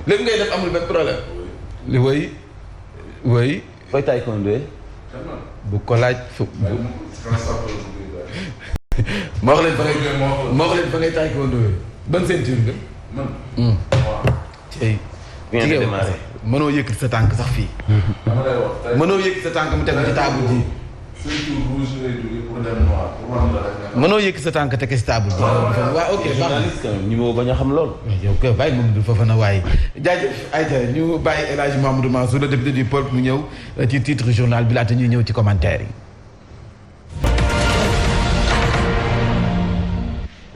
lépp ngay def amul benn problème. li woy woy. fooy taekwondo. bu ko laaj fu. moo wax leen fa ngay taekwondo ban ceinture nga. man. tey. mënoo yëkkati sa tànk sax fii. mënoo yëkkati sa tànk mu teg ci table ji. mënoo yëkkati sa tànk teg ci table ji. waaw ok baax na ñu bañ a xam lool. yow kay bàyyi Mamadou Fofana waaye jaajëf Aïcha ñu bàyyi El Hadj Mamadou Mansour le député du peuple mu ñëw ci titre journal bi laata ñuy ñëw ci commentaire yi.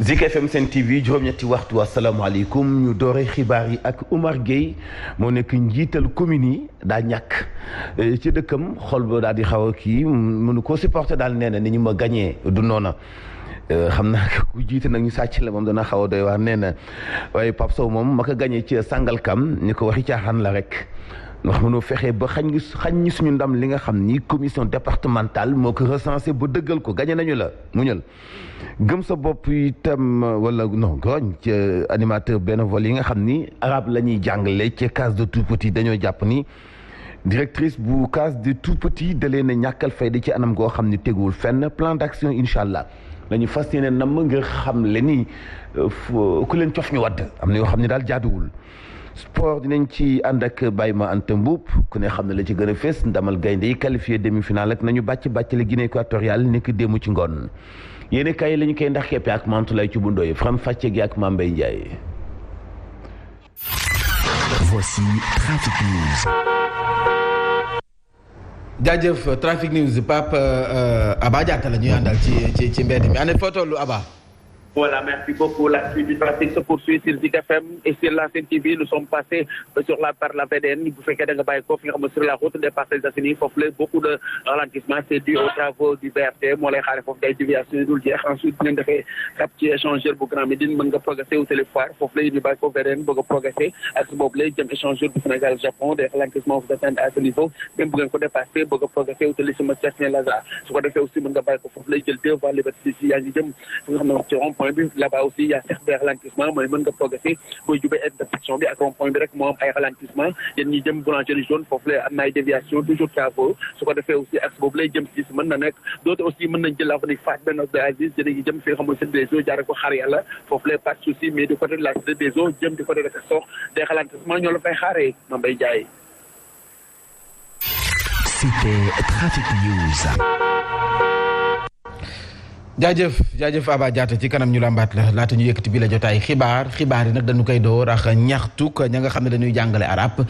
Zik FM Sen TV juróom-ñetti waxtu asalaamaaleykum ñu doore xibaar yi ak Oumar Gueye moo nekk njiital commune yi daa ñàkk ci dëkkam xol ba daal di xaw a kii mënu koo supporter daal nee na ni ñu ma gañee du noona xam naa ku jiite nag ñu sàcc la moom dana xaw a doy waar nee na waaye Pape Sow moom ma ko gañee ci Sangalkam ni ko waxi caaxaan la rek ndax mënoo fexe ba xañ ñi suñu ndam li nga xam ni commission départementale moo ko recensé ba dëggal ko gañe nañu la muñal gëm sa bopp itam wala non goñ ci animateur bénévole yi nga xam ni arabe la ñuy jàngale ci case de tout petit dañoo jàpp ni directrice bu case de tout petit da leen a ñàkkal fayda ci anam goo xam ni teguwul fenn plan d'action incha allah lañu fas yéene nam nga xam le ni ku leen cof ñu wadd am na yoo xam ne daal jaaduwul. sport dinañ ci ànd ak Baye Ma Anta Mboup ku ne xam ne la ci gën a fees ndamal gaynde yi qualifié demi-finale ak nañu bàccale Guinée équatoriale nekk démb ci ngoon yéen kay la ñu koy ndax keppe ak Mantoulaye ci bundooy faram fàcce gi ak Mame Mbaye Ndiaye. Voici Trafic News. jaajëf Trafic News Pape Aba Diatta la ñuy àndal ci mbedd mi année foo tollu Aba. Voilà, merci beaucoup. La suite du trafic se poursuit sur Zik FM et sur la Sen TV. Nous sommes passés par la VDN. Vous faites sur la route des Parcelles Assainies. Beaucoup de ralentissement. C'est dû aux travaux du BRT. Moi, les xaar foofu day déviation dul jeex. Ensuite, ñu defee cap ci échangeur bu Grand Médine mën nga progresser au téléphone. Foofu la ñu bàyyi ko VDN bëgg a progresser ak boobu lay jëm échangeur bu Sénégal Japon. Des ralentissements vous attendent à ce niveau. Même bu ngeen ko dépassé bëgg a progresser au téléphone Saint-Lazare. Su ko defee aussi mën nga bàyyi ko foofu lay jël 2 voies liberté si yaa ngi jëm fi nga xam ne ci rond-point bi là-bas aussi il y a certains ralentissements mooy mën nga progresser booy jubee intersection bi ak rond-point bi rek moo am ay ralentissement yéen ñi jëm boulangerie jaune foofu la am na ay déviation toujours travaux su ko defee aussi axe boobu lay jëm si mën na nekk d'autres aussi mën nañ jël avenue Fass Benno Aziz jëne jëm fi nga xam mooy Cité des Eaux jaare ko xaar yàlla foofu lay pas de souci mais du côté de la Cité des Eaux jëm du côté de Castor des ralentissements ñoo la fay xaaree Mame Mbaye Ndiaye. C'était Trafic News. jaajëf Aba Diatta ci kanam ñu lambaat la laata ñu yëkkati bi la jotaay xibaar yi nag dañu koy door ak ñaxtuk ña nga xam ne dañuy jàngale arab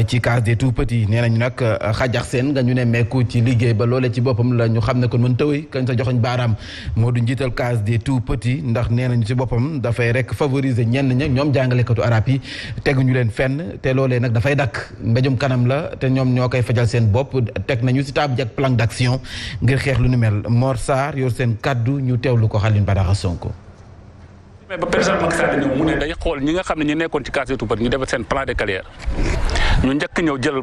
ci case des tout petits nee nañu nag xajax seen nga ñu ne mekku ci liggéey ba loole ci boppam la ñu xam ne kon mën tëwee kañ sa joxoñ baaraam moo du njiital case des tout petits ndax nee nañu ci boppam dafay rek favoriser ñenn ña ñoom jàngalekatu arab yi teguñu leen fenn te loolee nag dafay dakk mbéjum kanam la te ñoom ñoo koy fajal seen bopp teg nañu si table jak plan d'action ngir xeex lu nu mel Mor Sarr yor seen kaddu ñu teewlu ko Xalin Badara Sonko. mais ba président Macky Sall ñëw mu ne day xool ñi nga xam ne ñu nekkoon ci case des tout-petits ñu def seen plan de carrière ñu njëkk ñëw jël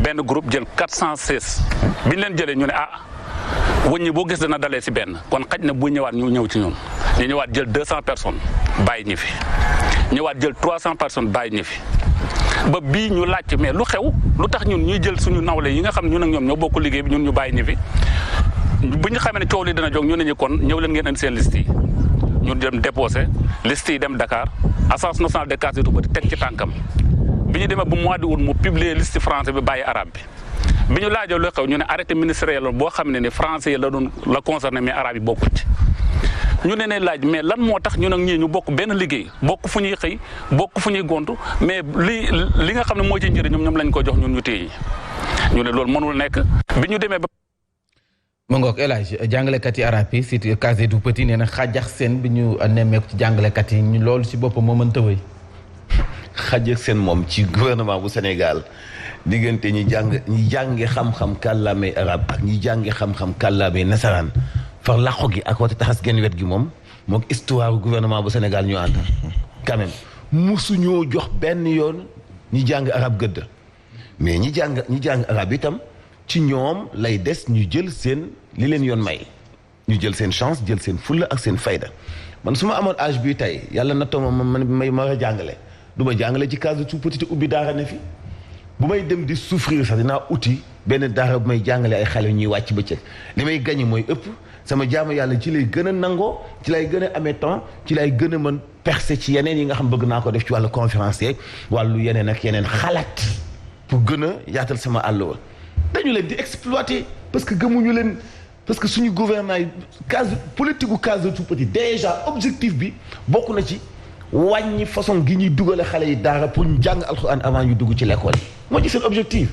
benn groupe jël 416 bi ñu leen jëlee ñu ne wëññi boo gis dana dalee si benn kon xaj na bu ñëwaat ñu ñëw ci ñun ñu ñëwaat jël 200 personnes bàyyi ñi fi ñëwaat jël 300 personnes bàyyi ñi fi ba bii ñu laajte mais lu xew lu tax ñun ñuy jël suñu nawle yi nga xam ne ñun ak ñoom ñoo bokk liggéey bi ñun ñu bàyyi ñi fi bu ñu xamee ne coow li dina jóg ñu ne ñu kon ñëw leen ngeen indi seen liste yi ñu dem déposé liste yi dem Dakar agence nationale des cases des tout-petits teg ci tànkam bi ñu demee bu mois de août mu publier liste français bi bàyyi arabe bi ñu laajoo lu xew ñu ne arrêté ministériel boo xam ne français yi la concerné mais arabe yi bokku ci ñu ne laaj mais lan moo tax ñun ak ñii ñu bokk benn liggéey bokk fu ñuy xëy bokk fu ñuy gontu mais li nga xam ne moo ci njëriñ ñoom lañ ko jox ñun ñu téye ñu ne loolu mënul nekk bi ñu demee ba ma ngoog El Hadj jàngalekat yi arab yi si case des tout-petits nee na xajax seen bi ñu nemmeeku ci jàngalekat yi ñu loolu si boppam moo mënta wëy xajax seen moom ci gouvernement bu Sénégal diggante ñi jàngi xam-xam kàllaamay arab ak ñi jàngi xam-xam kàllaamay nasaraan far làqu gi ak wata taxas genn wet gi moom moog histoire gouvernement bu Sénégal ñu ànd quand même musuñoo jox benn yoon ñi jàng arab gëdd mais ñi jàng arab itam ci ñoom lay des ñu jël seen li leen yoon may ñu jël seen chance jël seen fulla ak seen fayda man su ma amoon âge bii tey yàlla na tooma may ma war a jàngale du ma jàngale ci case de tout petit ubbi daara ne fi bu may dem di souffrir sax dinaa uti benn daara bu may jàngale ay xale ñuy wàcc bëccëg li may gañe mooy ëpp sama jaamu yàlla ci lay gën a nangoo ci lay gën a amee temps ci lay gën a mën percer ci yeneen yi nga xam bëgg naa ko def ci wàllu conférence yeeg wàllu yeneen ak yeneen xalaat pour gën a yaatal sama àll wa dañu leen di exploiter parce que gëmuñu leen parce que suñu gouvernement yi case politique gu case de tout petit déjà objectif bi bokk na ci wàññi façon gi ñuy dugale xale yi daara pour ñu jàng alxuraan avant ñu dugg ci l'école yi moo ci seen objectif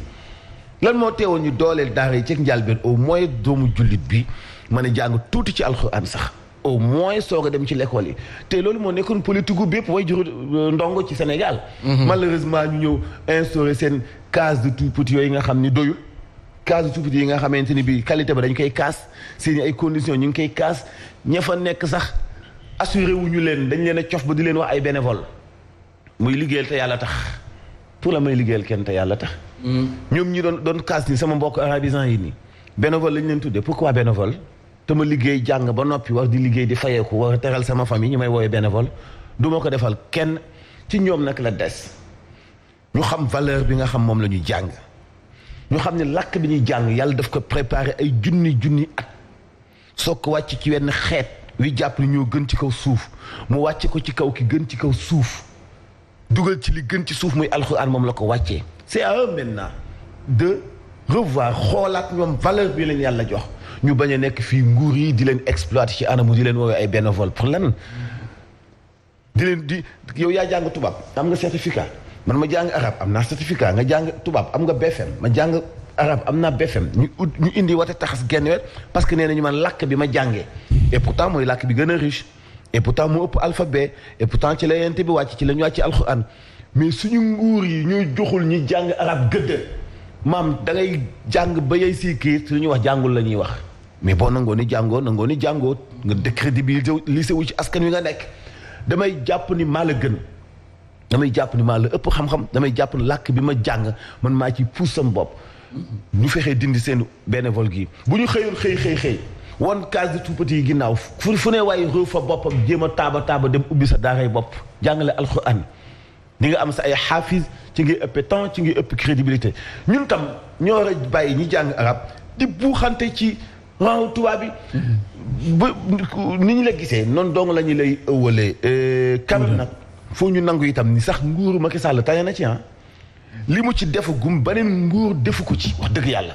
lan moo teewoon ñu dooleel daara yi ci njëlbéen au moins doomu jullit bi mën a jàng tuuti ci alxuraan sax au moins soog a dem ci l'école yi te loolu moo nekkoon politique gu bépp way juru ndongo ci Sénégal malheureusement ñu ñëw instaurer seen case de tout petit yooyu nga xam ni doyul case de tout petit yi nga xamante ni bi qualité ba dañ koy kaas seen ay conditions ñu ngi koy kaas ña fa nekk sax assuré wuñu leen dañ leen a cof ba di leen wax ay bénévole muy liggéeyal te yàlla tax pour la may liggéeyal kenn te yàlla tax ñoom ñi doon kaas ni sama mbokk arabisants yi nii bénévole lañ leen tuddee pourquoi bénévole te ma liggéey jàng ba noppi war di liggéey di fayeeku war a teral sama famille ñu may woowee bénévole du ma ko defal kenn ci ñoom nag la des ñu xam valeur bi nga xam moom la ñuy jàng ñu xam ne làkk bi ñuy jàng yàlla daf ko préparer ay junni at soo ko wàcc ci wenn xeet wi jàpp ni ñoo gën ci kaw suuf mu wàcce ko ci kaw ki gën ci kaw suuf dugal ci li gën ci suuf muy alxuraan moom la ko wàccee c'est à eux maintenant de revoir xoolaat ñoom valeur bi leen yàlla jox ñu bañ a nekk fii nguur yi di leen exploiter ci anamu di leen woowee ay bénévole pour lan di leen di yow yaa jàng tubaab am nga certificat man ma jàng arabe am naa certificat nga jàng tubaab am nga BFM ma jàng arabe am naa BFM ñu indi wate taxas genn wet parce que nee nañu man làkk bi ma jàngee et pourtant mooy làkk bi gën a riche et pourtant moo ëpp alphabet et pourtant ci la yente bi wàcc ci la ñu wàcc alxuraan mais suñu nguur yi ñooy joxul ñi jàng arabe gëdd maam da ngay jàng ba yey si kii su ñuy wax jàngul la ñuy wax mais boo nangoo ni jàngoo nga décrédibiliser wu ci askan wi nga nekk damay jàpp ni maa la gën damay jàpp ni maa la ëpp xam-xam damay jàpp ni làkk bi ma jàng man maa ci puus sam bopp ñu fexee dindi seen bénévole gi bu ñu xëyoon xëy woon case de tout petit yi ginnaaw fu ne waaye réew fa boppam jéem a taaba dem ubbi sa daaray bopp jàngale alxuraan di nga am sa ay xaafis ci ngay ëpp temps ci ngay ëpp crédibilité ñun tam ñoo war a bàyyi ñi jàng arab di buuxante ci rang tubaab bi ba ni ñu la gisee noonu dong la ñu lay ëwalee kam nag foo ñu nangu itam ni sax nguuru Macky Sall tane na ci li mu ci defu gum beneen nguur defu ko ci wax dëgg yàlla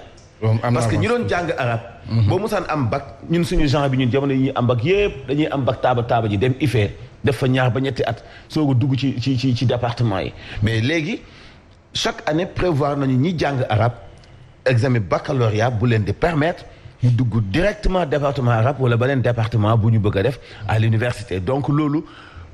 parce que ñi doon jàng arab boo mosaan am bac ñun suñu genre bi ñun jamono yi ñuy am bac yëpp dañuy am bac taaba ji dem IFE def fa ñaar ba ñetti at soog a dugg ci département yi mais léegi chaque année prévoir nañu ñi jàng arab examen baccalauréat bu leen di permettre ñu dugg directement département arabe wala beneen département bu ñu bëgg a def à l'université donc loolu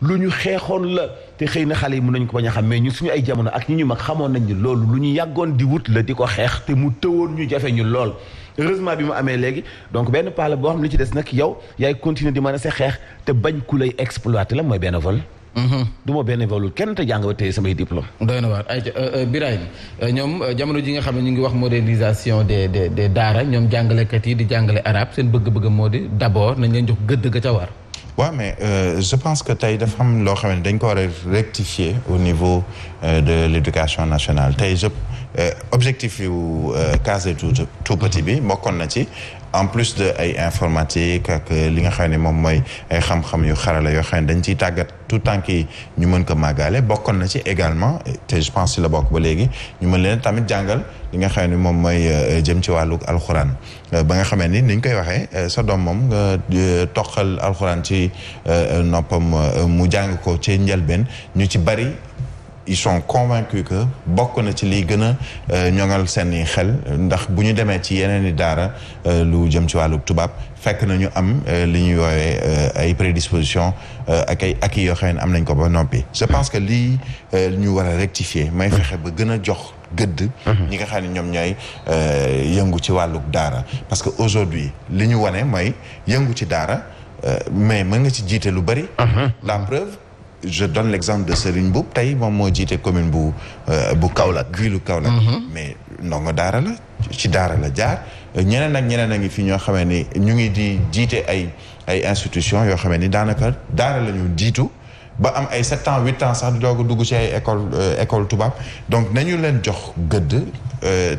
lu ñu xeexoon la te xëy na xale yi mën nañu ko bañ a xam mais ñu suñu ay jamono ak ñi ñu mag xamoon nañ ni loolu lu ñu yàggoon di wut la di ko xeex te mu tëwoon ñu jafe ñu lool heureusement bi mu amee léegi donc benn pala boo xam li ci des nag yow yaay continuer di mën a sa xeex te bañ ku lay exploiter la mooy bénévole du ma bénévole kenn te jàng ba tey samay diplôme doy na waar ay Birahim ñoom jamono ji nga xam ne ñu ngi wax modernisation des daara ñoom jàngalekat yi di jàngale arabe seen bëgg-bëgg moo di d'abord nañ leen jox gëdd ga ca war waaw mais je pense que tey dafa am loo xam ne dañ ko war a rectifier au niveau de l'éducation nationale tey objectif yu case tout petit bi bokkoon na ci en plus de ay informatique ak li nga xam ne moom mooy ay xam-xam yu xarala yoo xam ne dañ ciy tàggat tout temps ki ñu mën ko màggaale bokkoon na ci également te je pense si la bokk ba léegi ñu mën leen tamit jàngal li nga xam ne moom mooy jëm ci wàllu alxuraan ba nga xamee ni niñ koy waxee sa doom moom nga toqal alxuraan ci noppam mu jàng ko ci njëlbeen ñu ci bari ils sont convaincus que bokk na ci liy gën a ñoŋal seen i xel ndax bu ñu demee ci yeneen i daara lu jëm ci wàllu tubaab fekk na ñu am li ñuy woowee ay prédisposition ak ay acquis yoo xam ne am nañ ko ba noppi. je pense que lii ñu war a rectifier may fexe ba gën a jox gëdd. ñi nga xam ne ñoom ñooy yëngu ci wàllu daara parce que aujourd'hui li ñu wane mooy yëngu ci daara mais mën nga ci jiite lu bari. La preuve. Je donne l'exemple de Serigne Mboup tey moom moo jiite commune bu Kaolack ville Kaolack mais ndongo daara la ci daara la jaar ñeneen ak ñeneen a ngi fi ñoo xamee ni ñu ngi di jiite ay institutions yoo xamee ni daanaka daara la ñu jiitu ba am ay 7 ans 8 ans sax di doog a dugg ci ay école tubaab donc nañu leen jox gëdd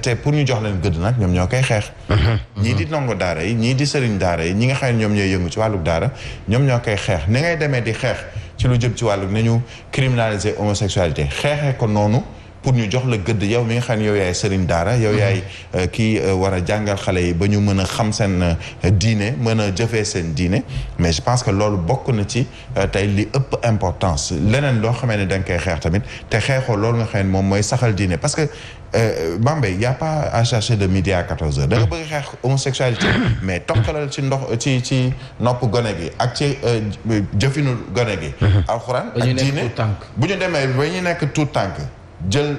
te pour ñu jox leen gëdd nag ñoom ñoo koy xeex. ñii di ndongo daara yi ñii di sëriñ daara yi ñi nga xam ne ñoom ñooy yëngu ci wàllu daara ñoom ñoo koy xeex ni ngay demee di xeex ci lu jëm ci wàllu nañu criminaliser homosexualité xeexee ko noonu pour ñu jox la gëdd yow mi nga xam ne yow yaay sëriñ daara yow yaay kii war a jàngal xale yi ba ñu mën a xam seen diine mën a jëfee seen diine mais je pense que loolu bokk na ci tey li ëpp importance leneen loo xamee ne da nga koy xeex tamit te xeexoo loolu nga xam ne moom mooy saxal diine parce que Bambey y a pas à chercher de midi à 14h da nga bëgg xeex homosexualité mais tokkalal ci ndox ci nopp gone gi ak ci jëfinu gone gi alxuraan ak diine bu ñu demee ba ñu nekk tout tànk jël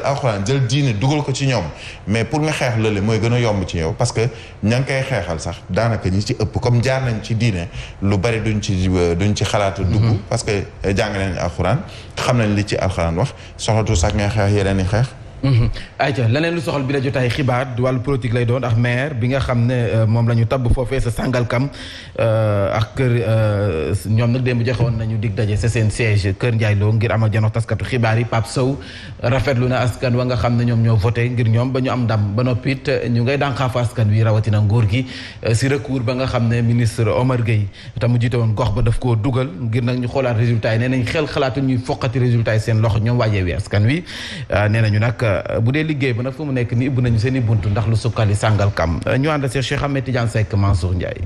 alxuraan jël diine dugal ko ci ñoom mais pour nga xeex lële mooy gën a yomb ci yow parce que ña ngi koy xeexal sax daanaka ñi ci ëpp comme jaar nañ ci diine lu bari duñ ci xalaat dugg parce que jàng nañ alxuraan xam nañ li ci alxuraan wax soxlatu sax ngay xeex yeneen i xeex ayca leneen lu soxal bi la jotaay xibaar wàllu politique lay doon ak maire bi nga xam ne moom la ñu tabb foofee sa Sangalkam ak kër ñoom nag démb joxewoon nañu dig daje sa seen siège Kër Ndiaye Lo ngir amal janox taskatu xibaar yi Pape Sow rafetlu na askan wa nga xam ne ñoom ñoo voté ngir ñoom ba ñu am ndam ba noppi it ñu ngay dànqaafu askan wi rawatina nguur gi si recours ba nga xam ne ministre Omar Gueye te mu jiite woon gox ba daf koo dugal ngir nag ñu xoolaat résultat yi nee nañ xel xalaatu ñuy foqati résultat yi seen loxo ñoom waajee wi askan wi nee nañu nag bu dee liggéey ba nag fu mu nekk ni ubbi nañu seen i buntu ndax lu sukkali Sangalkam ñu ànd ak Cheikh Ahmed Tidiane Seck Mansour Ndiaye.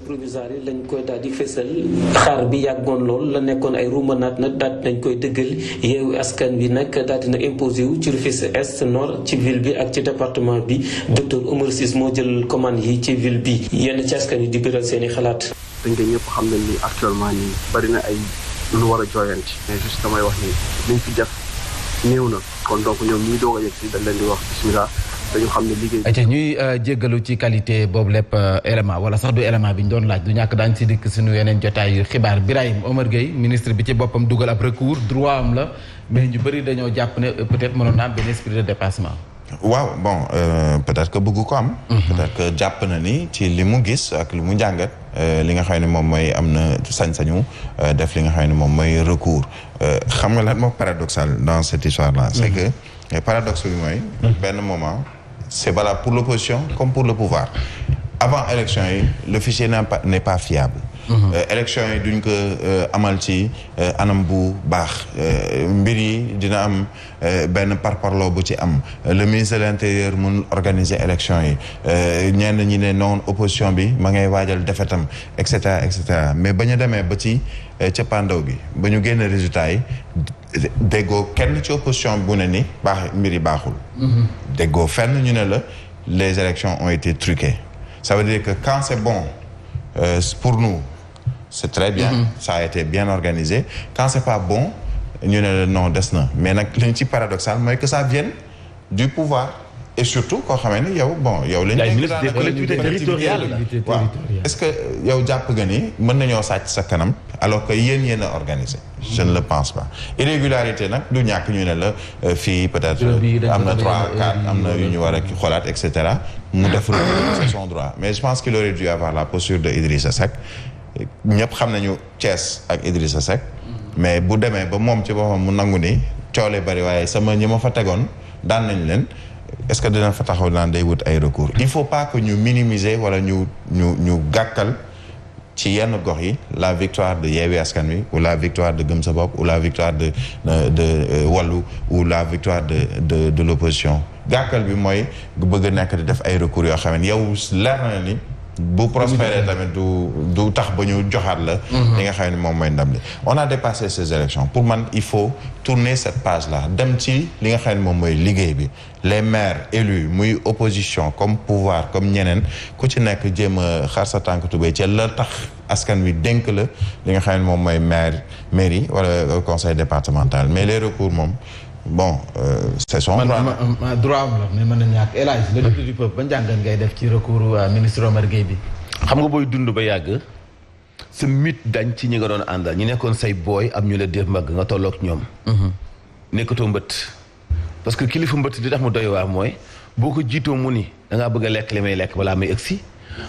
provisoire yi lañ koy daal di fésal xaar bi yàggoon lool la nekkoon ay ruumanaat nag daal nañ koy dëggal yeewu askan bi nag daal dina imposé wu ci Rufisque Est Nord ci ville bi ak ci département bi docteur Oumar Ciss moo jël commande yi ci ville bi yenn ci askan yi di biral seen i xalaat. dañ koy ñëpp xam nañ ni actuellement nii bari na ay lu war a jooyanti mais juste damay wax ni liñ fi def néew na kon donc ñoom ñuy doog a yegg si dañ leen di wax bismillah dañu xam ne liggéey. ayca ñuy jéggalu ci qualité boobu lépp élément wala sax du élément bi ñu doon laaj du ñàkk daañu si dikk suñu yeneen jotaayu xibaar Birahim Omar Gueye ministre bi ci boppam dugal ab recours droit am la mais ñu bëri dañoo jàpp ne peut-être mënoon naa am benn esprit de dépassement. waaw bon peut-être que bëgg ko am. peut-être que jàpp na ni ci li mu gis ak li mu jàngat li nga xam ne moom mooy am na sañ-sañu def li nga xam ne moom mooy recours xam nga lan moo paradoxal dans cette histoire-là. c'est que paradoxe bi mooy. benn moment c'est valable pour l'opposition comme pour le pouvoir avant élection yi le fichier n'est pas fiable. élection yi duñ ko amal ci anam bu baax mbir yi dina am benn parparloo bu ci am le ministre de l'intérieur mun organiser élection yi ñenn ñi ne non opposition bi ma ngay waajal defetam et cetera mais ba ñu demee ba ci cappaandaw gi ba ñu génn résultat yi déggoo kenn ci opposition bu ne ni mbir yi baaxul. déggoo fenn ñu ne la les élections ont été truquées ça veut dire que quand c'est bon pour nous c'est très bien ça a été bien organisé quand c'est pas bon ñu ne non des na mais nag li ñu ci paradoxal mooy que ça vienne du pouvoir et surtout koo xamee ni yow lañu ministre des collectivités territoriales waaw est-ce que yow jàpp nga ni mën nañoo sàcc sa kanam alors que yéen a organisé je ne le pense pas irrégularité nag du ñàkk ñu ne la fii peut-être am na 3 4 am na yu ñu war a xoolaat et cetera mu def c'est son droit mais je pense qu'il aurait dû avoir la posture de Idrissa Seck ñëpp xam nañu Thiès ak Idrissa Seck mais bu demee ba moom ci boppam mu nangu ni coole bari waaye sama ñi ma fa tegoon daan nañ leen est-ce que dina fa taxaw naan day wut ay recours il faut pas que ñu minimiser wala ñu gàkkal ci yenn gox yi la victoire de Yewwi Askan Wi ou la victoire de Gëm Sa Bopp ou la victoire de Wallu ou la victoire de l'opposition gàkkal bi mooy bëgg a nekk di def ay recours yoo xam ne yow leer na ni bu prospérer tamit du tax ba ñu joxaat la li nga xam ne moom mooy ndam li on a dépassé ces élections pour man il faut tourner cette page là dem ci li nga xam ne moom mooy liggéey bi les maires élus muy opposition comme pouvoir comme ñeneen ku ci nekk jéem a xar sa tànk tubéy ci la tax askan wi dénk la li nga xam ne moom mooy mairie wala conseil départemental mais les recours moom bon c'est son droit droit am la mais mën na ñàkk El Hadj le député du peuple ba njàngan ngay def ci recours ministre Omar Gueye bi xam nga booy dund ba yàgg sa mit dañ ci ñi nga doon àndal ñi nekkoon say booy am ñu la def mbagg nga tolloog ñoom nekkatoo mbët parce que kilifa mbët di tax mu doy waar mooy boo ko jiitoo mu ni dangaa bëgg a lekk li may lekk balaa may ëgsi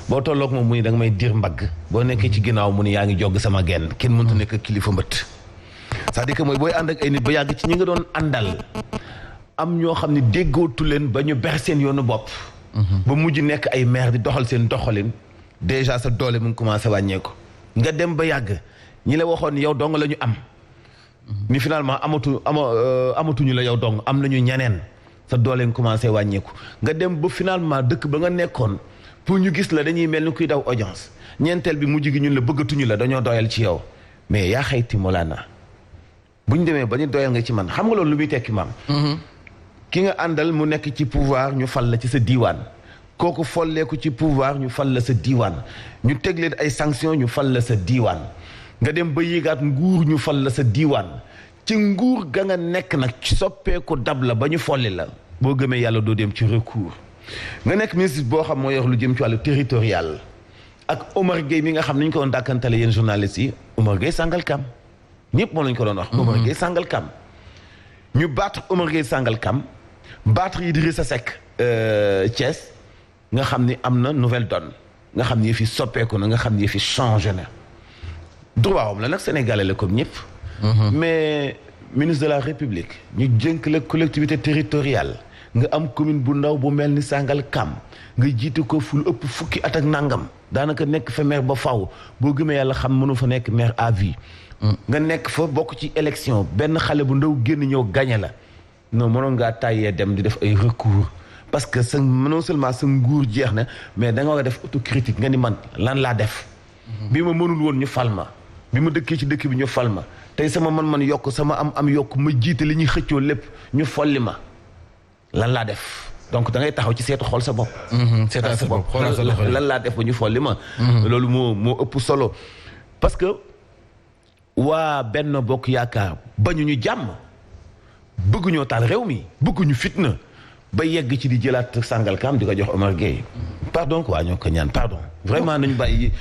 boo tolloog moom mu ni da nga may dir mbagg boo nekkee ci ginnaaw mu ni yaa ngi jogg sama genn kenn mënta nekk kilifa mbët c'est-à-dire que mooy booy ànd ak ay nit ba yàgg ci ñi nga doon àndal am ñoo xam ne déggootu leen ba ñu ber seen yoonu bopp ba mujj nekk ay maire di doxal seen doxalin déjà sa doole mu ngi commencé wàññeeku nga dem ba yàgg ñi la waxoon yow dong la ñu am ni finalement amatuñu la yow dong am nañu ñeneen sa doole nga commencé wàññeeku nga dem ba finalement dëkk ba nga nekkoon pour ñu gis la dañuy mel ni kuy daw audience ñeenteel bi mujj gi ñun la bëggatuñu la dañoo doyal ci yow mais yaa xayti Mawlana bu ñu demee ba ñu doyal nga ci man xam nga loolu lu muy tekki maam ki nga àndal mu nekk ci pouvoir ñu fal la ci sa diiwaan kooku folleeku ci pouvoir ñu fal la sa diiwaan ñu teg leen ay sanctions ñu fal la sa diiwaan nga dem ba yéegaat nguur ñu fal la sa diiwaan ci nguur ga nga nekk nag soppeeku dab la ba ñu folli la boo gëmee yàlla doo dem ci recours nga nekk ministre boo xam moo yor lu jëm ci wàllu territorial ak Omar Gueye mi nga xam ne ñu ko doon dàkkantale yéen journalistes yi Omar Gueye Sangalkam ñëpp moo lañu ko doon wax Omar Gueye Sangalkam ñu battre Omar Gueye Sangalkam battre Idrissa Seck Thiès nga xam ni am na nouvelle donne nga xam ni yëf yi soppeeku na nga xam ni yëf yi changé na droit am la nag sénégalais la comme ñëpp mais ministre de la République ñu jënk la collectivité territoriale nga am commune bu ndaw bu mel ni Sangalkam nga jiite ko fu lu ëpp fukki at ak nangam daanaka nekk fa maire ba faw boo gëmee yàlla xam mënu fa nekk maire à vie nga nekk fa bokk ci élection benn xale bu ndaw génn ñëw gañe la non mënoon ngaa tàyyee dem di def ay recours parce que sa non seulement sa nguur jeex na mais da nga war a def autocritique nga ni man lan laa def bi ma mënul woon ñu fal ma bi ma dëkkee ci dëkk bi ñu fal ma tey sama man yokk sama am yokk ma jiite li ñuy xëccoo lépp ñu folli ma lan laa def donc da ngay taxaw ci seetu xool sa bopp seetal sa bopp lan laa def ba ñu folli ma loolu moo ëpp solo parce que waa Benno Bokk Yaakaar bañu ñu jàmm bëgguñoo taal réew mi bëgguñu fitna ba yegg ci di jëlaat Sangalkam di ko jox Omar Gueye pardon quoi ñoo ko ñaan pardon vraiment nañu bàyyi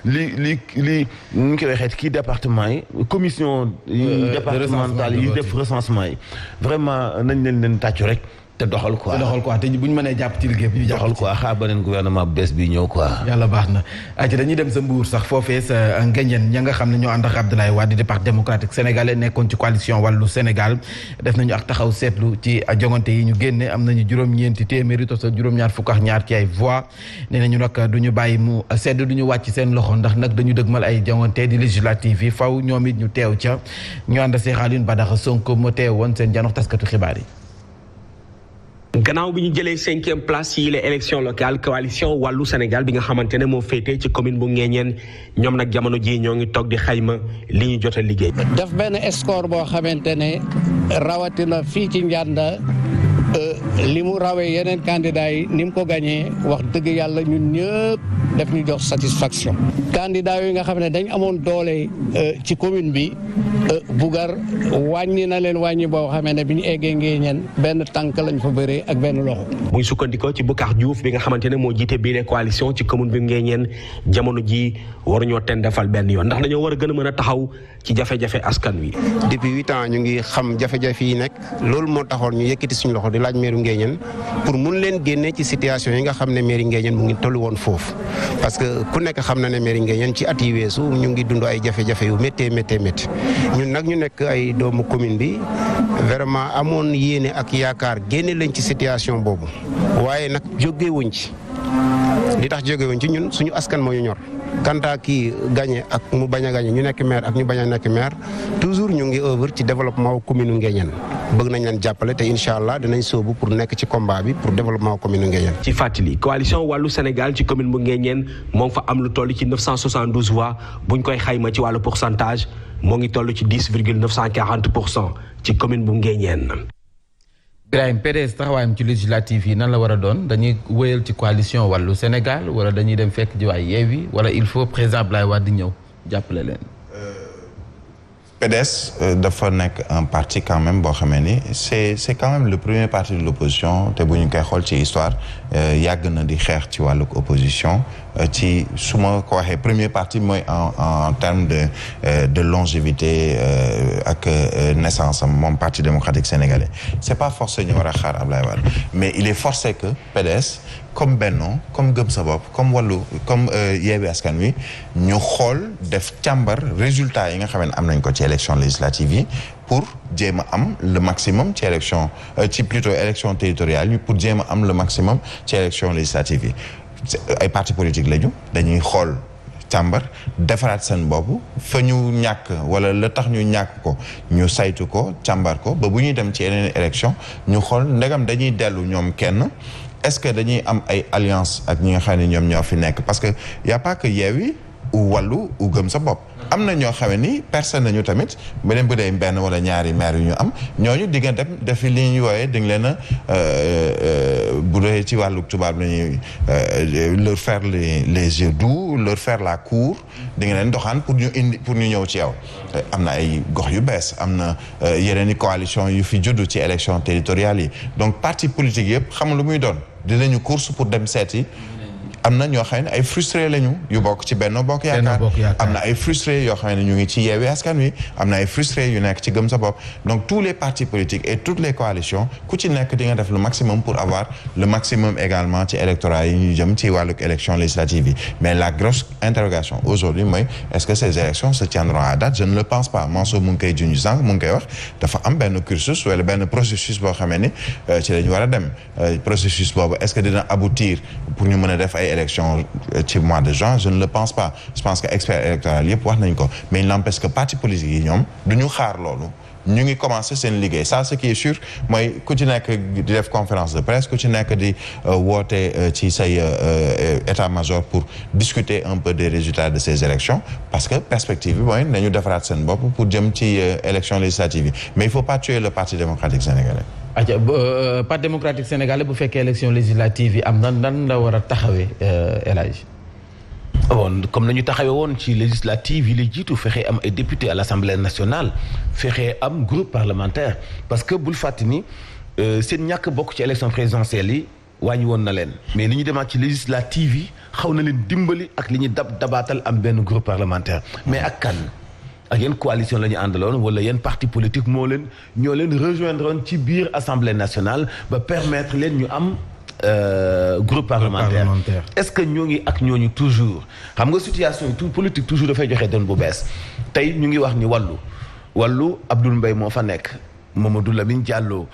li ñu koy waxee kii département yi commission yi départementale yi def recensement yi vraiment nañ leen tàccu rek te doxal quoi te bu ñu mënee jàpp ci liggéey bi doxal quoi xaar beneen gouvernement bu bees bi ñëw quoi yàlla baax na aci dañuy dem sa Mbuur sax foofee sa Nguéniène ña nga xam ne ñoo ànd ak Abdoulaye Wade di parti démocratique sénégalais nekkoon ci coalition wàllu Sénégal def nañu ak taxaw seetlu ci jongante yi ñu génne am nañu juróom-ñeenti téeméeri tos juróom-ñaar fukk ak ñaar ci ay voix nee nañu nag du ñu bàyyi mu sedd du ñu wàcc seen loxo ndax nag dañu dëgmal ay jongante di législative yi faw ñoom it ñu teew ca ñu ànd see Alioune Badara Sonko mu teew woon seen janox taskatu xibaar yi. gannaaw bi ñu jëlee 5e place yi les élections locales coalition wàllu Sénégal bi nga xamante ne moo féetee ci commune bu Nguéniène ñoom nag jamono ji ñoo ngi toog di xayma li ñu jot a liggéey. def benn score boo xamante ne rawatina fii ci Ndianda li mu rawee yeneen candidats yi ni mu ko gañee wax dëgg yàlla ñun ñëpp def ñu jox satisfaction. candidats yi nga xam ne dañ amoon doole ci commune bi Bougar wàññi na leen wàññi boo xamee ne bi ñu eggee Nguéniène benn tànk lañ fa bëree ak benn loxo. muy sukkandikoo ci Boucar Diouf bi nga xamante ne moo jiite biir coalition ci commune bi Nguéniène jamono ji waruñoo ten defal benn yoon ndax dañoo war a gën a mën a taxaw ci jafe-jafe askan wi. depuis 8 ans ñu ngi xam jafe-jafe yi nekk loolu moo taxoon ñu yëkkati suñu loxo di laaj meeru Nguéniène pour mun leen génne ci situation yi nga xam ne mairie Nguéniène mu ngi tollu woon foofu parce que ku nekk xam na ne mairie Nguéniène ci at yi weesu ñu ngi dund ay jafe-jafe yu méttee ñun nag ñu nekk ay doomu commune bi vraiment amoon yéene ak yaakaar génne leen ci situation boobu waaye nag jógewuñ ci li tax jógewuñ ci ñun suñu askan moo ñu ñor kanta kii gagné ak mu bañ a gagné ñu nekk maire ak ñu bañ a nekk maire toujours ñu ngi œuvre ci développement commune Nguéniène bëgg nañ leen jàppale te incha allah dinañ sóobu pour nekk ci combat bi pour développement commune Nguéniène. ci fàttali coalition wàllu Sénégal ci commune bu Nguéniène moo ngi fa am lu toll ci 972 voix buñ koy xayma ci wàllu pourcentage moo ngi toll ci 10,940% ci commune bu Nguéniène. Birahim PDS taxawaayam ci législative yi nan la war a doon dañuy wéyal ci coalition wàllu Sénégal wala dañuy dem fekk ji waay Yewwi wala il faut président Abdoulaye Wade di ñëw jàppale leen. PDS dafa nekk un parti quand même boo xamee ni c'est quand même le premier parti de l'opposition te bu ñu koy xool ci histoire yàgg na di xeex ci wàllu opposition ci su ma ko waxee premier parti mooy en termes de longévité ak naissance am moom Parti démocratique sénégalais c'est pas forcé ñu war a xaar Ablaye Wade mais il est forcé que PDS comme Benno comme Gëm Sa Bopp comme Wallu comme Yewwi Askan Wi ñu xool def càmbar résultat yi nga xam ne am nañ ko ci élection législative yi pour jéem a am le maximum ci élection ci plutôt élection territoriale yi pour jéem a am le maximum ci élection législative yi ay partis politiques lañu dañuy xool càmbar defaraat seen bopp fa ñu ñàkk wala la tax ñu ñàkk ko ñu saytu ko càmbar ko ba bu ñuy dem ci yeneen élection ñu xool ndegam dañuy dellu ñoom kenn est-ce que dañuy am ay alliance ak ñi nga xam ne ñoom ñoo fi nekk parce que y a pas que Yewwi ou Wallu ou Gëm Sa Bopp am na ñoo xam ne ni personne nañu tamit beneen bu dee benn wala ñaari maire yu ñu am ñooñu di nga dem defi li ñuy wooyee di nga leen a bu dee ci wàllu tubaab la ñuy leur faire les yeux doux leur faire la cour di nga leen doxaan pour ñu ñëw ci yow am na ay gox yu bees am na yeneen i coalition yu fi juddu ci élection territoriale yi donc parti politique yëpp xam lu muy doon dinañu course pour dem seeti am na ñoo xam ne ay frustré lañu yu bokk ci Benno Bokk Yaakaar am na ay frustré yoo xam ne ñu ngi ci Yewwi Askan Wi am na ay frustré yu nekk ci Gëm Sa Bopp donc tous les partis politiques et toutes les coalitions ku ci nekk di nga def le maximum pour avoir le maximum également ci électorat yi ñu jëm ci wàlluk élection législative yi mais la grosse interrogation aujourd'hui mooy est-ce que ces élections se tiendront à date je ne le pense pas Mansour mu ngi koy junj sànq mu ngi koy wax dafa am benn cursus wala benn processus boo xamee ni ci la ñu war a dem processus boobu est-ce que dina aboutir pour ñu mën a def ay élection ci mois de juin je ne le pense pas je pense que expert électoral yëpp wax nañ ko mais il n'empêche que parti politique yi ñoom du ñu xaar loolu ñu ngi commencé seen liggéey ça ce qui est sûr mooy ku ci nekk di def conférence de presse ku ci nekk di woote ci say état-major pour discuter un peu des résultats de ces élections parce que perspective bi mooy nañu defaraat seen bopp pour jëm ci élection législative yi mais il faut pas tuer le Parti démocratique sénégalais aja Parti démocratique sénégalais bu fekkee élection législative yi am nan la war a taxawee El Hadj bon comme nañu taxawee woon ci législative yi la jiitu fexe am ay députés à l'Assemblée nationale fexe am groupe parlementaire parce que bul fàtte ni seen ñàkk bokk ci élection présidentielle yi wàññi woon na leen mais li ñu demaat ci législative yi xaw na leen dimbali ak li ñu dabaatal am benn groupe parlementaire mais ak kan ak yenn coalition la ñu àndaloon wala yenn parti politique ñoo leen rejoindre ci biir assemblée nationale ba permettre leen ñu am groupe parlementaire est-ce que ñoo ngi ak ñooñu toujours xam nga situation yi tout politique toujours dafay joxe doon bu bees tey ñu ngi wax ni wàllu Abdoul Mbaye moo fa nekk Mamadou Lamine Diallo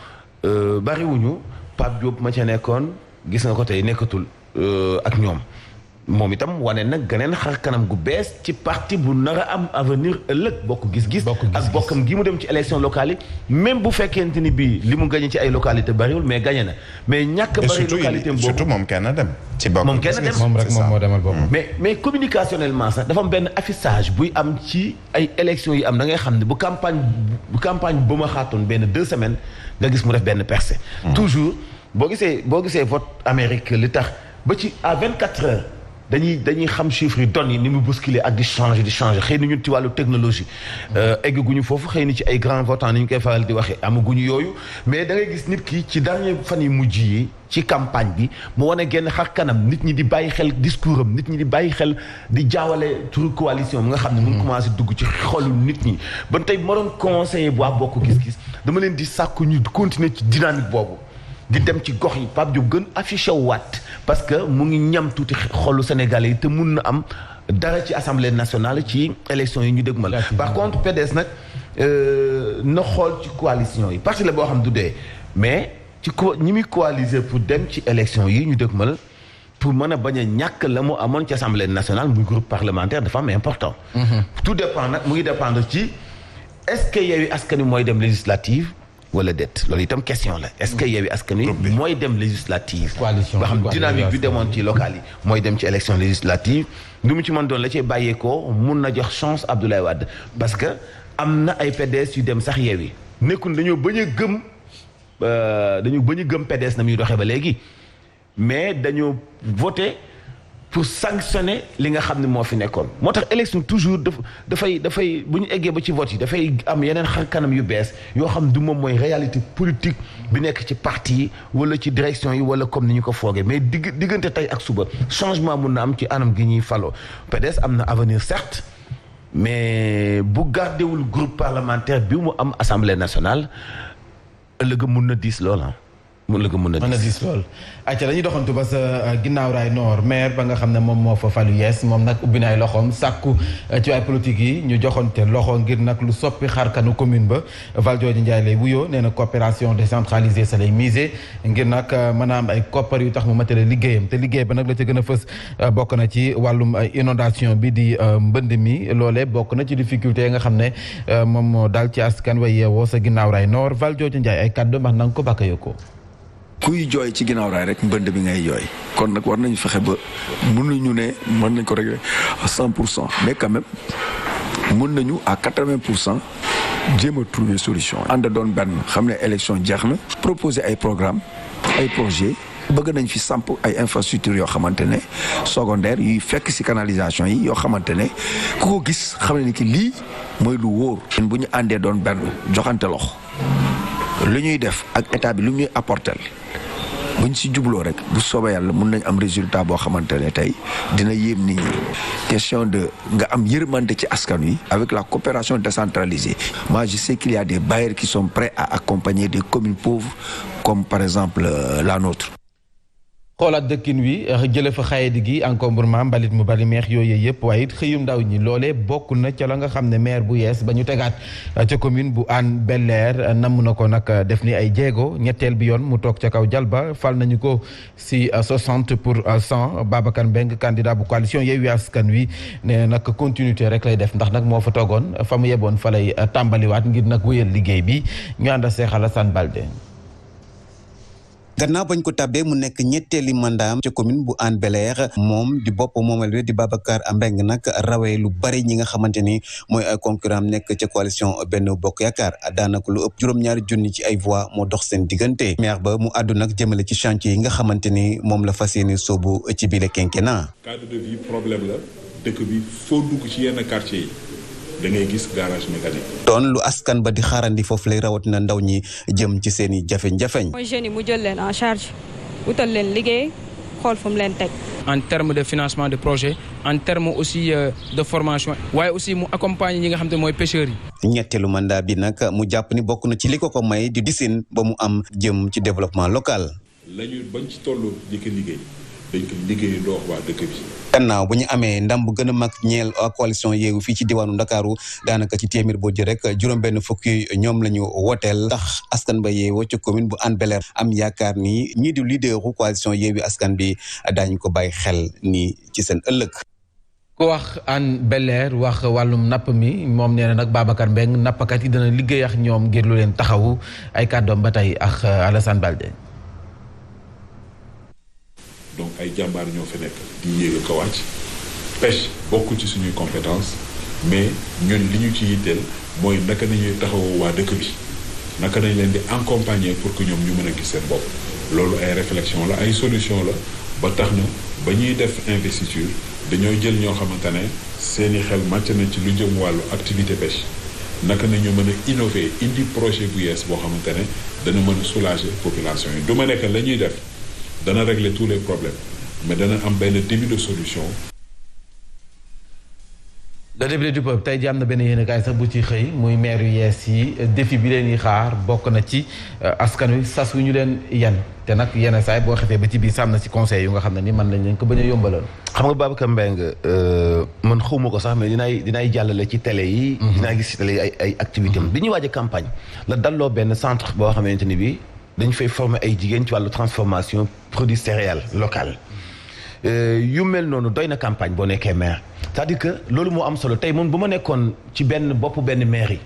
bariwuñu Pape Diop ma ca nekkoon gis nga ko tey nekkatul ak ñoom moom itam wane nag geneen xar kanam gu bees ci parti bu nar a am avenir ëllëg bokk gis-gis ak bokkam gi mu dem ci élection locale yi même bu fekkente ni bii li mu gagné ci ay localité bariwul mais gagné na mais ñàkk bari localité boobu surtout moom kenn dem ci bokk moom kenn dem moom rek moom moo demal boobu mais communicationnellement sax dafa am benn affichage buy am ci ay élections yi am da ngay xam ne bu campagne ba ma xaatoon benn 2 semaines nga gis mu def benn percée toujours boo gisee vote Amérique li tax ba ci à 24 heures dañuy xam chiffres yi données yi ni mu bousculer ak di changer xëy na ñun ci wàllu technologie egguñu foofu xëy na ci ay grands votants ni ñu koy faral di waxee amaguñu yooyu mais da ngay gis nit ki ci dernier fan yi mujj yi ci campagne bi mu wane genn xar kanam nit ñi di bàyyi xel discours am nit ñi di bàyyi xel di jaawale turu coalition bi nga xam ne mu ngi commencé dugg ci xolu nit ñi ba tey ma doon conseiller bu bokk gis-gis dama leen di sàkku ñu continuer ci dynamique boobu di dem ci gox yi Pape Diop gën affiché waat parce que mu ngi ñam tuuti xolu Sénégalais yi te mun na am dara ci assemblée nationale ci élection yi ñu dégmal par contre PDS nag na xool ci coalition yi parti la boo xam du dee mais ci ñi muy coaliser pour dem ci élection yi ñu dégmal pour mën a bañ a ñàkk la mu amoon ci assemblée nationale muy groupe parlementaire dafa am important tout dépend nag mu ngi dépendre ci est-ce que Yewwi Askan Wi mooy dem législative wala déet loolu itam question la est-ce que Yewwi Askan Wi mooy dem législative ba xam dynamique bi demoon ci locales yi mooy dem ci élection législative lu mu ci mën doon la ci bàyyeekoo mun na jox chance Abdoulaye Wade parce que am na ay PDS yu dem sax Yewwi nekkul dañoo bañ a gëm PDS na muy doxee ba léegi mais dañoo voté pour sanctionner li nga xam ne moo fi nekkoon moo tax élection toujours dafay bu ñu eggee ba ci vote yi dafay am yeneen xar kanam yu bees yoo xam du moom mooy réalité politique bi nekk ci parti yi wala ci direction yi wala comme ni ñu ko foogee mais diggante tey ak suba changement mun na am ci anam gi ñuy faloo PDS am na avenir certes mais bu gardewul groupe parlementaire bi mu am assemblée nationale ëllëg mun na diis loola mën na gis lool acca dañuy doxantu ba sa ginnaaw raay nord maire ba nga xam ne moom moo fa falu yees moom nag ubbi na ay loxoom sàkku ci waay politique yi ñu joxonte loxo ngir nag lu soppi xarkanu commune ba Valdiodio Ndiaye lay wuyoo nee na coopération décentralisée sa lay misé ngir nag mën a am ay koppar yu tax mu matale liggéeyam te liggéey ba nag la ca gën a fës bokk na ci wàllum inondation bi di mbënd mi loolee bokk na ci difficulté yi nga xam ne moom moo daal ci askan wa yeewoo sa ginnaaw raay nord Valdiodio Ndiaye ay kàddu max nanga ko bàkka ko kuy jooy ci ginnaaw raay rek mbënd bi ngay jooy kon nag war nañu fexe ba mënuñu ne mën nañ ko régler à 100% mais quand même mën nañu à 80% jéem a trouver solution. ànd doon benn xam ne élection jeex na proposer ay programme ay projet bëgg nañ fi samp ay infrastructures yoo xamante ne secondaire yuy fekk ci canalisation yi yoo xamante ne ku ko gis xam ne ni ki lii mooy lu wóor. bu ñu àndee doon benn joxante loxo lu ñuy def ak état bi lu ñuy apporter buñ ci jubloo rek bu soobee yàlla mun nañ am résultat boo xamante ne tey dina yéem nit ñi question de nga am yërmande ci askan wi avec la coopération décentralisée. Moi je sais qu'il y a des bailleurs qui sont prêts à accompagner des communes pauvres comme par exemple la nôtre. xoolaat dëkkin wi jële fa xayadi gi encombrement mbalit mu bari meex yooyu yëpp waaye it xëyum ndaw ñi loolee bokk na ca la nga xam ne maire bu yees ba ñu tegaat ca commune bu Hann Bel-Air namm na ko nag def ni ay jéego ñetteel bi yoon mu toog ca kaw jalba fal nañu ko si 60% Babacar Mbengue candidat bu coalition Yewwi Askan Wi ne nag continuité rek lay def ndax nag moo fa toogoon fa mu yeboon fa lay tàmbaliwaat ngir nag wéyal liggéey bi ñu ànd Cheikh Alassane Balde. gannaaw bañ ko tabbee mu nekk ñetteeli mandaam ca commune bu Hann Bel-Air moom di bopp moomal bi di Babacar Mbengue nag rawee lu bari ñi nga xamante ni mooy ay concurrent nekk ca coalition Benno Bokk Yaakaar daanaka lu ëpp juróom-ñaari junni ci ay voix moo dox seen diggante maire ba mu àddu nag jëmale ci chantier yi nga xamante ni moom la fas yéene soobu ci biir quinquennat. cadre de vie problème la dëkk bi foo dugg ci yenn quartier yi da ngay gis garage mécanique. doon lu askan ba di xaarandi foofu lay rawatina ndaw ñi jëm ci seen i jafe-jafe. mooy jeunes yi mu jël leen en charge utal leen liggéey xool fu mu leen teg. en terme de financement de projet en terme aussi de formation waaye aussi mu accompagner ñi nga xam te mooy pêcheurs yi. ñetteelu mandat bi nag mu jàpp ni bokk na ci li ko may di disin ba mu am jëm ci développement local. lañu bañ ci tollu jëkk liggéey dañ ko liggéey doox waa dëkk bi. gannaaw bu ñu amee ndam bu gën a mag ñeel coalition Yewwi fii ci diwaanu Ndakaaru daanaka ci téeméer boo jël rek juróom-benn fukki ñoom la ñu wooteel tax askan ba yeewoo ci commune bu Hann Bel-Air am yaakaar ni ñii di leaderu coalition Yewwi askan bi daañu ko bàyyi xel ni ci seen ëllëg. ku wax Hann Bel-Air wax wàllum napp mi moom nee na nag Babacar Mbengue nappkat yi dana liggéey ak ñoom ngir lu leen taxawu ay kàddoom ba tey ak Alassane Balde. donc ay jàmbaar ñoo fi nekk di yéeg a ko wàcc pêche bokkul ci suñuy compétence mais ñun li ñu ci yitteel mooy naka nañuy taxawoo waa dëkk bi naka nañ leen di accompagner pour que ñoom ñu mën a gis seen bopp loolu ay réflexion la ay solution la ba tax na ba ñuy def investiture dañoo jël ñoo xamante ne seeni xel màcc na ci lu jëm wàllu activité pêche naka nañu mën a innover indi projet bu yees boo xamante ne dana mën a soulager population yi du ma nekk la ñuy def dana régler tous les problèmes mais dana am benn début de solution. le député du peuple tey ji am na benn yéenekaay sax bu ci xëy muy maire yu yees yi défi bi leen yi xaar bokk na ci askan wi sas wu ñu leen yan te nag yenn saay boo xefee ba ci biir sàmm na ci conseil yu nga xam ne ni mën nañ leen ko bañ a yombalal. xam nga Babacar Mbengue man xawma ko sax mais dinaay jàllale ci télé yi. dinaa gis ci télé yi ay activités am. bi ñuy waaj a campagne la dalloo benn centre boo xamante ni bi dañ fay former ay jigéen ci wàllu transformation produits céréales local yu mel noonu doy na campagne boo nekkee maire c'est-à-dire que loolu moo am solo tey moom bu ma nekkoon ci benn maire yi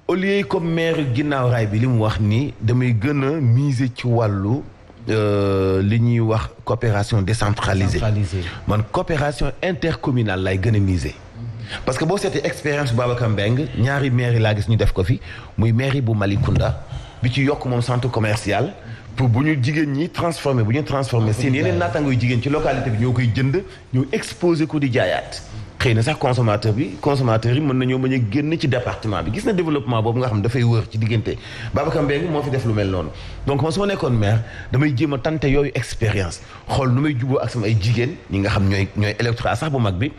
au lieu comme maire ginnaaw raay bi li mu wax nii damay gën a miser ci wàllu li ñuy wax coopération décentralisée man coopération intercommunale lay gën a miser parce que boo seetee expérience Babacar Mbengue ñaari maire yi laa gis ñu def ko fi muy maire bu Malicounda bi ci yokk moom centre commercial pour bu ñu jigéen ñi transformé seen yeneen naataangoo yu jigéen ci localité bi ñoo koy jënd ñoo exposé ko di jaayaat xëy na sax consommateur yi mën nañoo bañ a génn ci département bi gis na développement boobu nga xam dafay wër ci diggante Babacar Mbengue moo fi def lu mel noonu donc man su ma nekkoon maire damay jéem a tenter yooyu expérience xool nu may juboo ak sama ay jigéen ñi nga xam ñooy électorat sax bu mag bi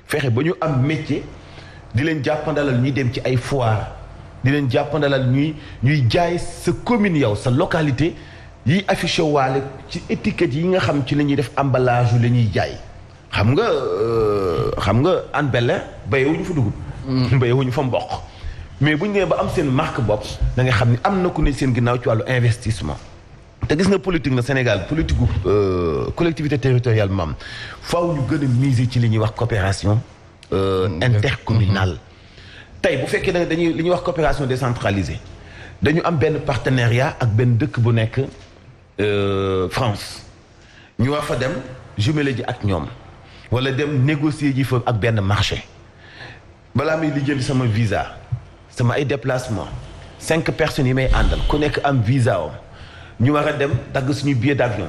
fexe ba ñu am métier di leen jàppandalal ñuy dem ci ay foire di leen jàppandalal ñuy jaay sa commune yow sa localité yiy affiché waale ci étiquette yi nga xam ci la ñuy def emballage yu la ñuy jaay xam nga Hann Bel-Air bayewuñu fa dugub bayewuñu fa mboq mais bu ñu nee ba am seen marque bopp da nga xam ni am na ku ne seen ginnaaw ci wàllu investissement te gis nga politique na Sénégal politique collectivité territoriale maam faaw ñu gën a miser ci li ñuy wax coopération intercommunale tey bu fekkee dañuy li ñuy wax coopération décentralisée dañu am benn partenariat ak benn dëkk bu nekk France ñu war fa dem jumelé ji ak ñoom wala dem négocier ji fa ak benn marché balaa muy lijjanti sama visa sama ay déplacement 5 personnes yi may àndal ku nekk am visa om ñu war a dem dagg suñu billet d'avion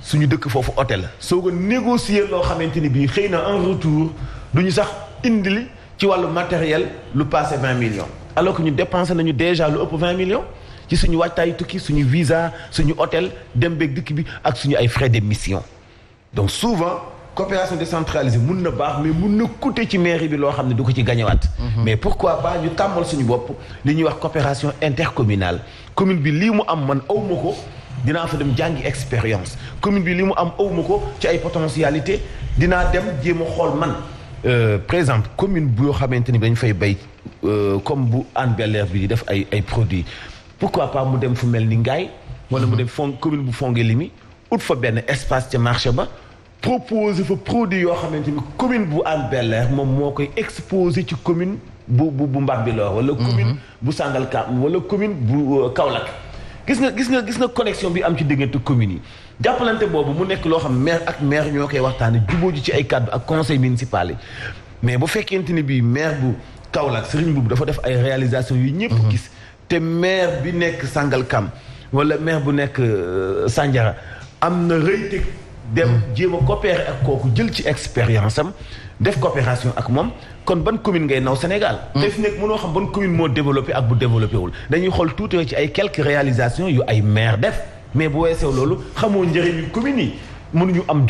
suñu dëkk foofu hôtel soo ko négocier loo xamante ni bii xëy na en retour duñu sax indili ci wàllu matériel lu passé 20 millions alors que ñu dépensé nañu déjà lu ëpp 20 millions ci suñu waajtaayu tukki suñu visa suñu hôtel dem beeg dikk bi ak suñu ay frais d'émission donc souvent coopération décentralisée mun na baax mais mun na coûter ci mairie bi loo xam ne du ko ci gañewaat mais pourquoi pas ñu tàmmal suñu bopp li ñuy wax coopération intercommunale commune bi lii mu am man awma ko dinaa fa dem jàngi expérience commune bi lii mu am awma ko ci ay potentialité dinaa dem jéem a xool man par exemple commune bu yoo xamante ni dañ fay bay comme bu Hann Bel-Air bi di def ay produits pourquoi pas mu dem fu mel ni Ngaye wala mu dem commune bu Fongolimbi ut fa benn espace ca marché ba proposer fa produit yoo xamante ni commune bu Hann Bel-Air moom moo koy exposé ci commune bu Mbambilor wala commune bu Sangalkam wala commune bu Kaolack gis nga connexion bi am ci diggante communes yi jàppalante boobu mu nekk loo xam maire ak maire ñoo koy waxtaane jubóo ji ci ay cadre ak conseil municipal yi mais bu fekkente ni bii maire bu Kaolack Serigne Boubou dafa def ay réalisation yu ñëpp gis te maire bi nekk Sangalkam wala maire bu nekk Sandiara am na rëyte dem jéem a coopérer ak kooku jël ci expérience am def coopération ak moom kon ban commune ngay naw Sénégal te fi nekk mënoo xam ban commune moo développé ak bu développé wul dañuy xool tuuti ci ay quelques réalisations yu ay maire def mais bu weesoo loolu xamoo njëriñu communes yi mënuñu am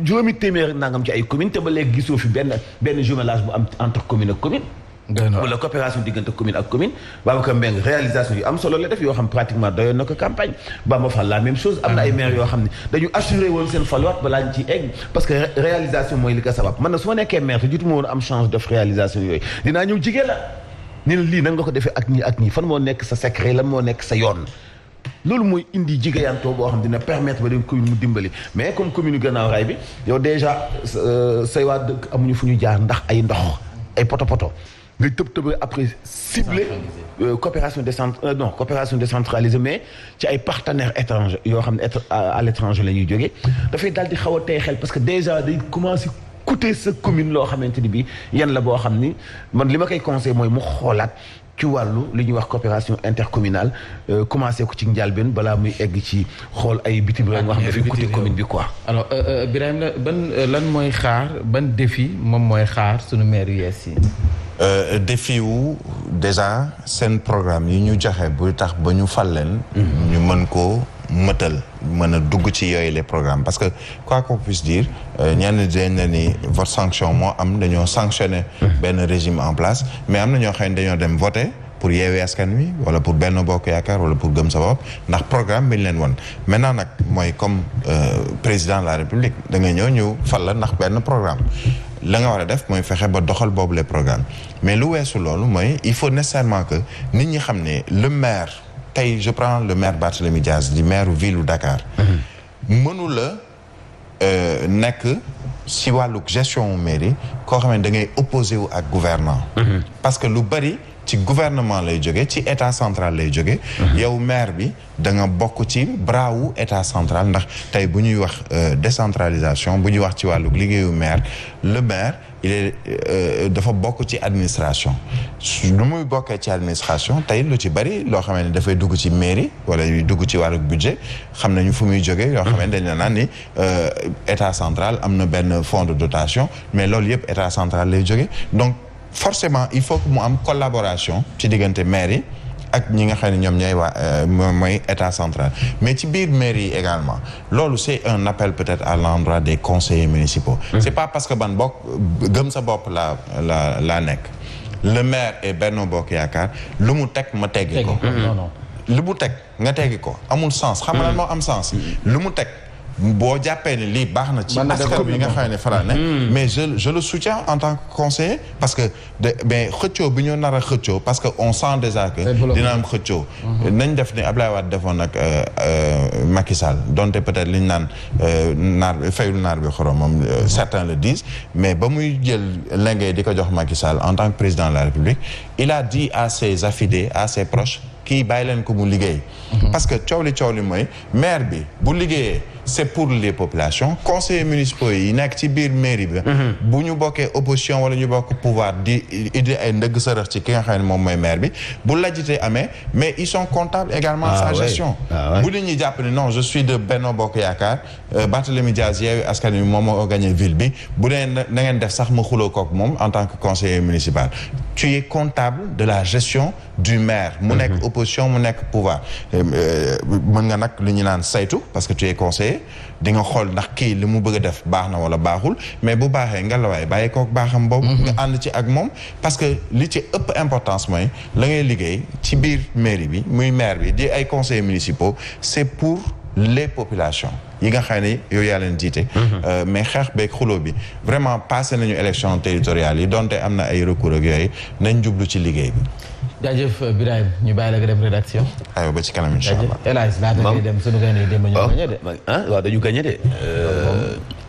juróomi téeméer nangam ci ay commune te ba léegi gisoo fi benn jumelage bu am entre commune ak commune wala coopération diggante commune ak commune Babacar Mbengue réalisation yu am solo la def yoo xam pratiquement doyoon na ko campagne Bamba Fall la même chose am na ay maires yoo xam ne dañu assuré woon seen faluwaat balaa ñu ciy egg parce que réalisation mooy li ko sabab man na su ma nekkee maire te jotuma woon am chance def réalisation yooyu dinaa ñëw jigéen la ni la lii nan nga ko defee ak ñii fan moo nekk sa secret lan moo nekk sa yoon loolu mooy indi jigéeyantoo boo xam dina permettre ba dem commune mu dimbali mais comme commune Guinaw Rail bi yow déjà say waa dëkk amuñu fu ñu jaar ndax ay ndox ay poto nga tëb après ciblé coopération décentralisée mais ci ay partenaires étrangers yoo xam ne à l'étranger la ñuy jógee dafay daal di xaw a tey xel parce que déjà day commencé coûter sa commune loo xamante ni bii yan la boo xam ni man li ma koy conseillé mooy mu xoolaat ci wàllu li ñuy wax coopération intercommunale commencé ko ci njëlbéen balaa muy egg ci xool ay bitim réew nga xam ne dafay coûter commune bi quoi. alors Birahim lan mooy xaar ban défi moom mooy xaar sunu maire yu yees yi. défi wu déjà seen programme yi ñu joxe bu tax ba ñu fal leen. ñu mën ko mëtal mën a dugg ci yooyu les programmes parce que quoi qu'on puisse dire ñenn dañ na ni vote sanction moo am dañoo sanctionner benn régime en place mais am na ñoo xam ne dañoo dem voter pour Yewwi Askan Wi wala pour Benno Bokk Yaakaar wala pour Gëm Sa Bopp ndax programme bi ñu leen won maintenant nag mooy comme président de la République da nga ñëw ñu fal la ndax benn programme la nga war a def mooy fexe ba doxal boobu les programmes mais lu weesu loolu mooy il faut nécessairement que nit ñi xam ne le maire tey je prends le maire Barthélémy Dias di maire ville u Dakar mënu la nekk si wàllu gestion mairie koo xam ne da ngay opposé wu ak gouvernant parce que lu bari ci gouvernement lay jóge ci état central lay jóge yow maire bi da nga bokk ci bras wu état central ndax tey bu ñuy wax décentralisation bu ñuy wax ci wàllu liggéeyu maire le maire il est dafa bokk ci administration lu muy bokkee ci administration tey lu ci bari loo xam ne dafay dugg ci mairie wala yu dugg ci wàllu budget xam nañu fu muy jógee yoo xam ne dañ la naan ni état central am na benn fonds de dotation mais loolu yëpp état central lay jógee donc forcément il faut que mu am collaboration ci diggante maire yi ak ñi nga xam ne ñoom ñooy waa mooy état central mais ci biir mairie yi également loolu c'est un appel peut-être à l'endroit des conseillers municipaux c'est pas parce que ban bokk gëm sa bopp laa nekk le maire et Benno Bokk Yaakaar lu mu teg ma teggi ko lu mu teg nga teggi ko amul sens xam nga lan moo am sens lu mu teg boo jàppee ne lii baax na ci askan bi nga xam ne fara ne mais je le soutiens en tant que conseiller parce que mais xëccoo bi ñu nar a xëccoo parce que on sent déjà que dina am xëccoo nañ def ni Ablaye Wade defoon nag Macky Sall donte peut-être li ñu naan naar fayul naar bi xorom moom certains le disent mais ba muy jël lengay di ko jox Macky Sall en tant que président de la République il a dit à ses affidés à ses proches kii bàyyi leen ko mu liggéey parce que coow li mooy maire bi bu liggéeyee c'est pour les populations conseillers municipaux yi nekk ci biir mairie bi bu ñu bokkee opposition wala ñu bokk pouvoir di indi ay ndëgg sërëx ci ki nga xam ne moom mooy maire bi bu lajjite amee mais ils sont comptables également de sa gestion bu nit ñi jàpp ne non je suis de Benno Bokk Yaakaar Barthélémy Diaz Yewwi Askan Wi moom moo gagné ville bi bu dee na ngeen def sax ma xuloo kook moom en tant que conseiller municipal tu es comptable de la gestion du maire mu nekk opposition mu nekk pouvoir mën nga nag li ñu naan saytu parce que tu es conseiller di nga xool ndax kii li mu bëgg a def baax na wala baaxul mais bu baaxee nga la waay bàyyi kook baaxam boobu nga ànd ci ak moom parce que li ci ëpp importance mooy la ngay liggéey ci biir mairie bi muy maire bi di ay conseillers municipaux c'est pour les populations yi nga xam ne yow yaa leen jiite mais xeex beeg xuloo bi vraiment passé nañu élection territoriale yi donte am na ay recours ak yooyu nañ jublu ci liggéey bi jaajëf Birahim ñu bàyyi la nga dem rédaction aywa ba ci kanam incha allah El Hadj laata ngay dem suñu gaynde démb ñu gagné de waaw dañu gagné de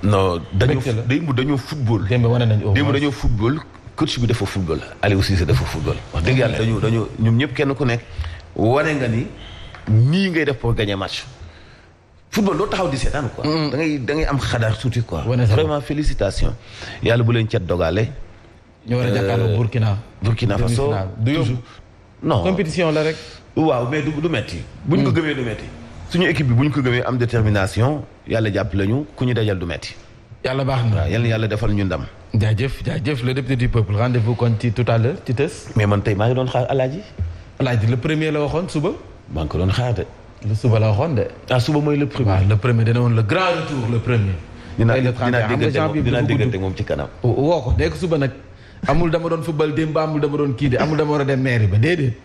non dañoo football démb wane nañu dañoo football coach bi dafa football Aliou Cissé dafa football wax dëgg yàlla dañu ñoom ñëpp kenn ku nekk wane nga ni nii ngay def pour gagner match football doo taxaw di seetaan quoi da ngay am xadaar tuuti quoi vraiment félicitations yàlla bu leen cet dogale ñu war a jàkkaarloo Burkina Faso du yóbbu non compétition la rek waaw mais du metti buñ ko gëmee du metti suñu équipe bi buñ ko gëmee am détermination yàlla jàpp lañu ku ñu dajal du metti yàlla baax na waaw yàlla defal ñu ndam jaajëf le député du peuple rendez-vous kon ci tout à l'heure ci tës mais man tey maa ngi doon xaar Alaaji le premier la waxoon suba maa ngi ko doon xaar de le suba la waxoon de suba mooy le premier waaw le premier dana woon le grand retour le premier dinaa déggante moom ci kanam woo ko nekk suba nag amul dama doon football démb amul dama doon kii de amul dama war a dem mairie ba déedéet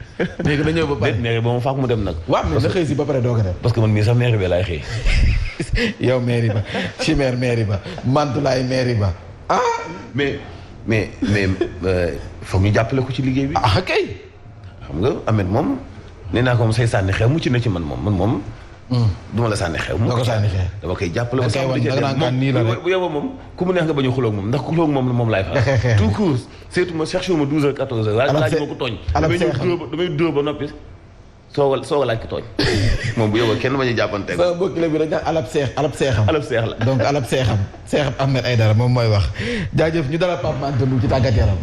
léegi na ñëw ba pare mairie ba moom faak mu dem nag waaw mais na xëy si ba pare doog a dem parce que man mii sax mairie ba laay xëy yow mairie ba Chimère mairie ba Mantulaay mairie ba mais foog ñu jàppale ko ci liggéey bi kay xam nga Ahmed moom nee naa ko moom say sànni xew mucc na ci man moom duma la sànni xew. dama koy jàppale ko bu yeboo moom ku mu neex nga bañ a xulóog moom ndax xulóog moom laay faral. tout court surtout ma cherché wu ma 12 heures 14 heures. laaj ma ko tooñ. damay dóor ba noppi soog a laaj ko tooñ. moom bu yeboo kenn bañ a jàppante. sama mbokk bi dañ naan alab seexam. alab seex la donc alab seexam Ahmed Aïdara moom mooy wax jaajëf ñu dalal Pape Mante Lu ci tàggat yaram.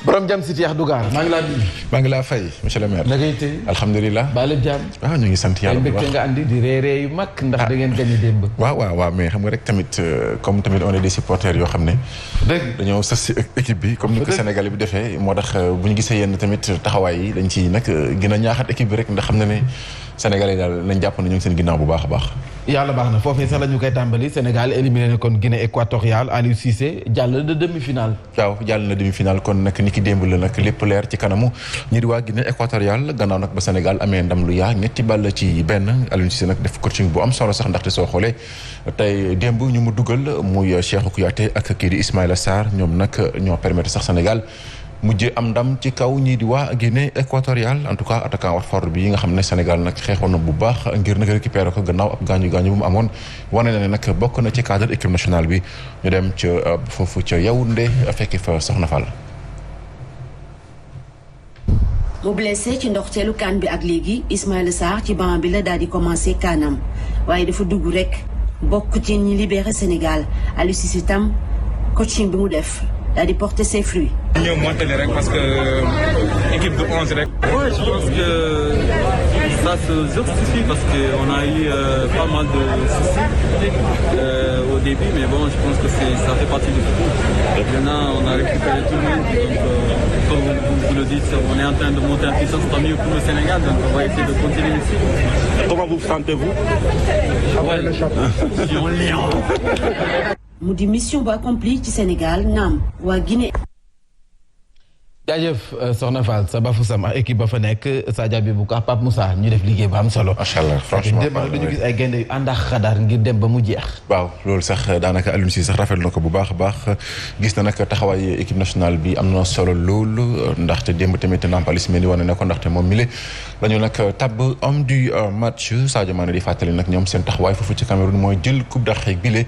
borom jam si Cheikh Dougar maa ngi laa nuyu. maa ngi laa fay monsieur le maire. na ngay tey alhamdulilah. baa lépp jàmm. waaw ñu ngi sant yàlla bu baax ay mbégte nga andi di reeree yu mag ndax da ngeen gagné démb. waaw mais xam nga rek tamit comme tamit on est des supporters yoo xam ne. dañoo sas si équipe bi comme ni ko Sénégal bi defee moo tax bu ñu gisee yenn tamit taxawaay yi dañ ci nag gën a ñaaxat équipe bi rek ndax xam na ne Sénégalais daal nañ jàpp ne ñu ngi seen ginnaaw bu baax a baax. yàlla baax na foofee sax la ñu koy tàmbali Sénégal éliminé na kon Guinée équatoriale Aliou Cissé jàll na demi-finale. waaw jàll na demi-finale kon nag ni ki démb la nag lépp leer ci kanamu ñi di waa Guinée équatoriale gannaaw nag ba Sénégal amee ndam lu yaa ñetti ball ci benn Aliou Cissé nag def coaching bu am solo sax ndaxte soo xoolee tey démb ñu mu dugal muy Cheikhou Kouyaté ak kii di Ismaïla Sarr ñoom nag ñoo permettre sax Sénégal mujjee am ndam ci kaw ñii di waa Guinée équatoriale en tout cas attaquant Watford bi yi nga xam ne Sénégal nag xeexoon na bu baax ngir nag récupérer ko gannaaw ab gaañu bu mu amoon wane na ne nag bokk na ci cadre équipe nationale bi ñu dem ca foofu ca Yaoundé fekki fa Soxna Fall. mu blessé ci ndoxteelu CAN bi ak léegi Ismaïla Sarr ci banc bi la daal di commencé kaanam waaye dafa dugg rek bokk ci ñi libéré Sénégal Aliou Cissé tam coaching bi mu def daal di porter ses fruits. ñëw montali rek parce que équipe de 11 rek. Ouais, je pense que ça se justifie parce que on a eu pas mal de soucis au début, mais bon, je pense que ça fait partie du football. Maintenant, on a récupéré tout le monde, donc comme vous le dites, on est en train de monter en puissance, tant mieux pour le Sénégal, donc on va essayer de continuer ici. Comment vous sentez-vous? Ouais, le champion. Je suis en lion. mu di mission bu accompli ci Sénégal naam waa Guinée. jaajëf soxna Fall sa bafu sam ak équipe ba fa nekk Sadia bi bu ko Pape Moussa ñu def liggéey ba am solo. macha allah franchement dañu gis ay gaynde yu ànd ak xadaar ngir dem ba mu jeex. waaw loolu sax daanaka Aliou Cissé sax rafetlu na ko bu baax a baax gis na nag taxawaay équipe nationale bi am na solo loolu ndaxte démb tamit Nampalys Mendy wane na ko ndaxte moom mi la ñu nag tabb homme du match Sadio Mané di fàttali nag ñoom seen taxawaay foofu ci Cameroun mooy jël coupe d'Afrique bi